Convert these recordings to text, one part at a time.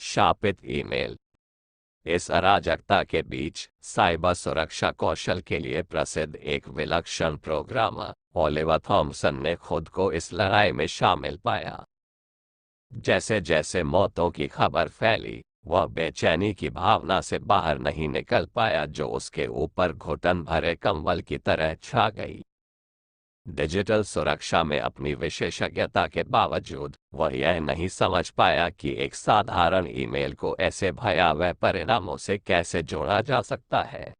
शापित email. इस अराजकता के बीच साइबर सुरक्षा कौशल के लिए प्रसिद्ध एक विलक्षण प्रोग्रामर ओलिवर थॉमसन ने खुद को इस लड़ाई में शामिल पाया। जैसे जैसे मौतों की खबर फैली, वह बेचैनी की भावना से बाहर नहीं निकल पाया जो उसके ऊपर घुटन भरे कंबल की तरह छा गई। डिजिटल सुरक्षा में अपनी विशेषज्ञता के बावजूद वह यह नहीं समझ पाया कि एक साधारण ईमेल को ऐसे भयावह परिणामों से कैसे जोड़ा जा सकता है।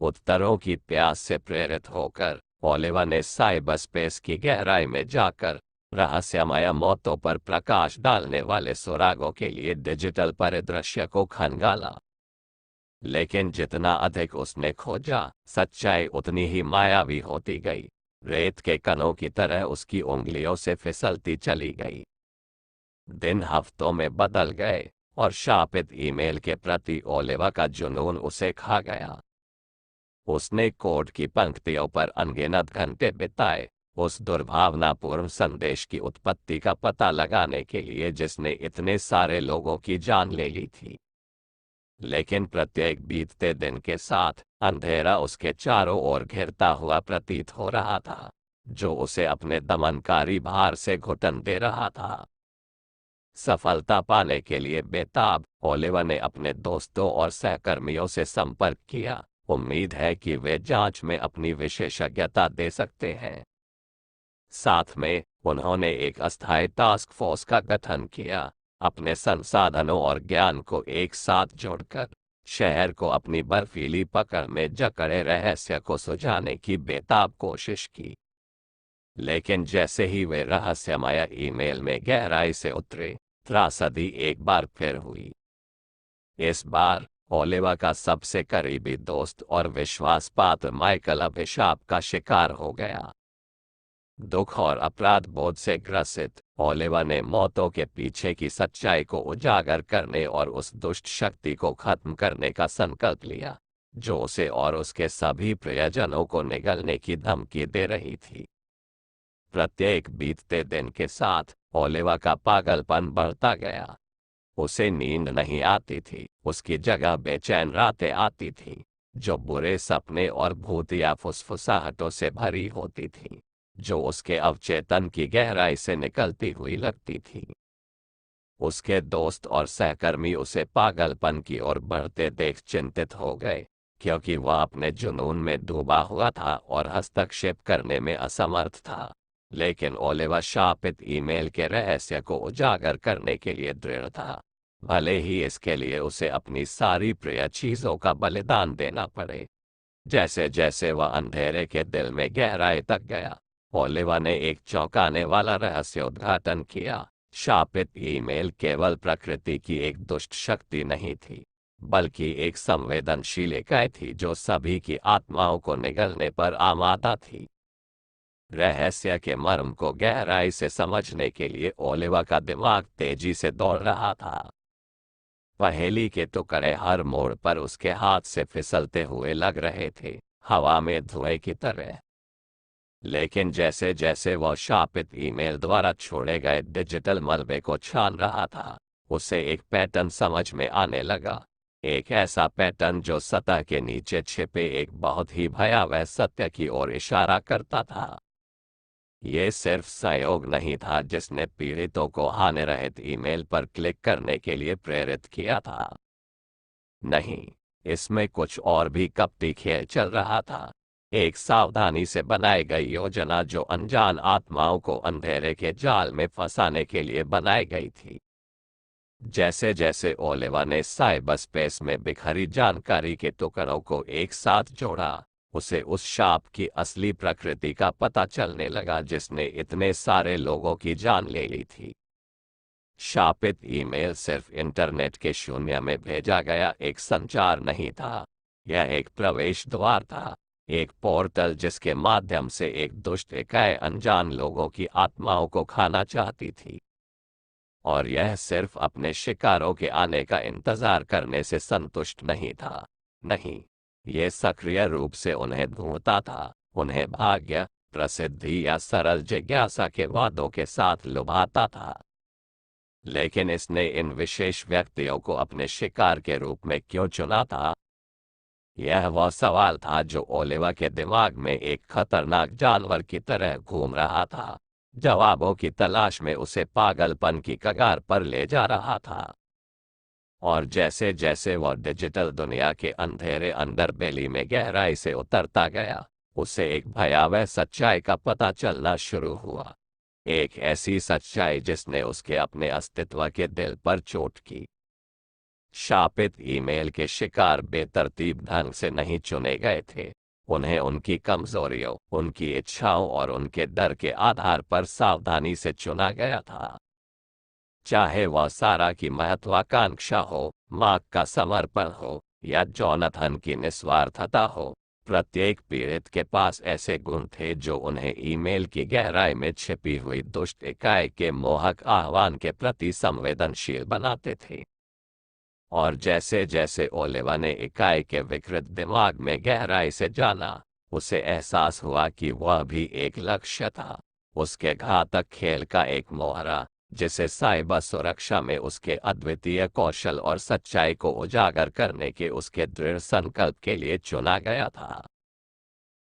उत्तरों की प्यास से प्रेरित होकर ओलिवर ने साइबर स्पेस की गहराई में जाकर रहस्यमय मौतों पर प्रकाश डालने वाले सुरागों के लिए डिजिटल परिदृश्य को खंगाला। लेकिन जितना अधिक उसने खोजा, सच्चाई उतनी ही मायावी होती गई। रेत के कणों की तरह उसकी उंगलियों से फिसलती चली गई। दिन हफ्तों में बदल गए और शापित ईमेल के प्रति ओलिवर का जुनून उसे खा गया। उसने कोड की पंक्तियों पर अनगिनत घंटे बिताए, उस दुर्भावनापूर्ण संदेश की उत्पत्ति का पता लगाने के लिए जिसने इतने सारे लोगों की जान ले ली थी। लेकिन प्रत्येक बीतते दिन के साथ अंधेरा उसके चारों ओर घिरता हुआ प्रतीत हो रहा था, जो उसे अपने दमनकारी भार से घुटन दे रहा था। सफलता पाने के लिए बेताब ओलिवर ने अपने दोस्तों और सहकर्मियों से संपर्क किया। उम्मीद है कि वे जांच में अपनी विशेषज्ञता दे सकते हैं। साथ में उन्होंने एक अस्थायी टास्क फोर्स का गठन किया, अपने संसाधनों और ज्ञान को एक साथ जोड़कर शहर को अपनी बर्फीली पकड़ में जकड़े रहस्य को सुलझाने की बेताब कोशिश की। लेकिन जैसे ही वे रहस्यमय ईमेल में गहराई से उतरे, त्रासदी एक बार फिर हुई। इस बार ओलिवर का सबसे करीबी दोस्त और विश्वासपात्र माइकल अभिशाप का शिकार हो गया। दुख और अपराध बोध से ग्रसित ओलिवर ने मौतों के पीछे की सच्चाई को उजागर करने और उस दुष्ट शक्ति को खत्म करने का संकल्प लिया, जो उसे और उसके सभी प्रियजनों को निगलने की धमकी दे रही थी। प्रत्येक बीतते दिन के साथ ओलिवर का पागलपन बढ़ता गया। उसे नींद नहीं आती थी, उसकी जगह बेचैन रातें आती थीं, जो बुरे सपने और भूतिया फुसफुसाहटों से भरी होती थीं, जो उसके अवचेतन की गहराई से निकलती हुई लगती थी। उसके दोस्त और सहकर्मी उसे पागलपन की ओर बढ़ते देख चिंतित हो गए, क्योंकि वह अपने जुनून में डूबा हुआ था और हस्तक्षेप करने में असमर्थ था। लेकिन ओलिवर शापित ईमेल के रहस्य को उजागर करने के लिए दृढ़ था, भले ही इसके लिए उसे अपनी सारी प्रिय चीजों का बलिदान देना पड़े। जैसे जैसे वह अंधेरे के दिल में गहराई तक गया, ओलिवर ने एक चौंकाने वाला रहस्य उद्घाटन किया। शापित ईमेल केवल प्रकृति की एक दुष्ट शक्ति नहीं थी, बल्कि एक संवेदनशील इकाई थी जो सभी की आत्माओं को निगलने पर आमादा थी। रहस्य के मर्म को गहराई से समझने के लिए ओलिवर का दिमाग तेजी से दौड़ रहा था। पहेली के टुकड़े हर मोड़ पर उसके हाथ से फिसलते हुए लग रहे थे, हवा में धुएं की तरह। लेकिन जैसे जैसे वह शापित ईमेल द्वारा छोड़े गए डिजिटल मलबे को छान रहा था, उसे एक पैटर्न समझ में आने लगा। एक ऐसा पैटर्न जो सतह के नीचे छिपे एक बहुत ही भयावह सत्य की ओर इशारा करता था। ये सिर्फ सहयोग नहीं था जिसने पीड़ितों को हानिरहित ईमेल पर क्लिक करने के लिए प्रेरित किया था। नहीं, इसमें कुछ और भी कपटी खेल चल रहा था। एक सावधानी से बनाई गई योजना जो अनजान आत्माओं को अंधेरे के जाल में फंसाने के लिए बनाई गई थी। जैसे जैसे ओलिवर ने साइबर स्पेस में बिखरी जानकारी के टुकड़ों को एक साथ जोड़ा, उसे उस शाप की असली प्रकृति का पता चलने लगा जिसने इतने सारे लोगों की जान ले ली थी। शापित ईमेल सिर्फ इंटरनेट के शून्य में भेजा गया एक संचार नहीं था, यह एक प्रवेश द्वार था, एक पोर्टल जिसके माध्यम से एक दुष्ट इकाई अनजान लोगों की आत्माओं को खाना चाहती थी। और यह सिर्फ अपने शिकारों के आने का इंतजार करने से संतुष्ट नहीं था। नहीं, यह सक्रिय रूप से उन्हें ढूंढता था, उन्हें भाग्य, प्रसिद्धि या सरल जिज्ञासा के वादों के साथ लुभाता था। लेकिन इसने इन विशेष व्यक्तियों को अपने शिकार के रूप में क्यों चुना था? यह वह सवाल था जो ओलिवा के दिमाग में एक खतरनाक जानवर की तरह घूम रहा था, जवाबों की तलाश में उसे पागलपन की कगार पर ले जा रहा था। और जैसे जैसे वह डिजिटल दुनिया के अंधेरे अंडरबेली में गहराई से उतरता गया, उसे एक भयावह सच्चाई का पता चलना शुरू हुआ। एक ऐसी सच्चाई जिसने उसके अपने अस्तित्व के दिल पर चोट की। शापित ईमेल के शिकार बेतरतीब ढंग से नहीं चुने गए थे। उन्हें उनकी कमजोरियों, उनकी इच्छाओं और उनके डर के आधार पर सावधानी से चुना गया था। चाहे वह सारा की महत्वाकांक्षा हो, मार्क का समर्पण हो, या जोनाथन की निस्वार्थता हो, प्रत्येक पीड़ित के पास ऐसे गुण थे जो उन्हें ईमेल की गहराई में छिपी हुई दुष्ट इकाई के मोहक आह्वान के प्रति संवेदनशील बनाते थे। और जैसे जैसे ओलिवा ने इकाई के विकृत दिमाग में गहराई से जाना, उसे एहसास हुआ कि वह भी एक लक्ष्य था, उसके घातक खेल का एक मोहरा, जिसे साइबर सुरक्षा में उसके अद्वितीय कौशल और सच्चाई को उजागर करने के उसके दृढ़ संकल्प के लिए चुना गया था।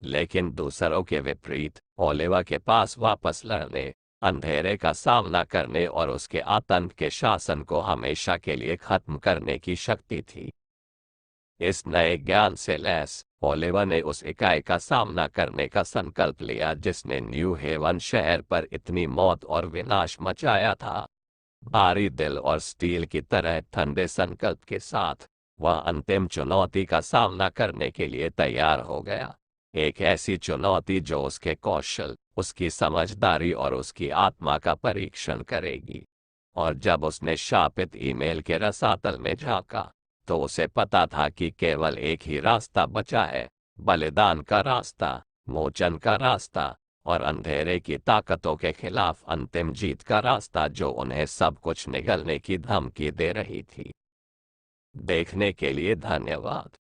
लेकिन दूसरों के विपरीत, ओलिवा के पास वापस लड़ने, अंधेरे का सामना करने और उसके आतंक के शासन को हमेशा के लिए खत्म करने की शक्ति थी। इस नए ज्ञान से लैस, ओलिवा ने उस इकाई का सामना करने का संकल्प लिया जिसने न्यू हेवन शहर पर इतनी मौत और विनाश मचाया था। भारी दिल और स्टील की तरह ठंडे संकल्प के साथ, वह अंतिम चुनौती का सामना करने के लिए तैयार हो गया। एक ऐसी चुनौती जो उसके कौशल, उसकी समझदारी और उसकी आत्मा का परीक्षण करेगी। और जब उसने शापित ईमेल के रसातल में झांका, तो उसे पता था कि केवल एक ही रास्ता बचा है, बलिदान का रास्ता, मोचन का रास्ता, और अंधेरे की ताकतों के खिलाफ अंतिम जीत का रास्ता जो उन्हें सब कुछ निगलने की धमकी दे रही थी। देखने के लिए धन्यवाद।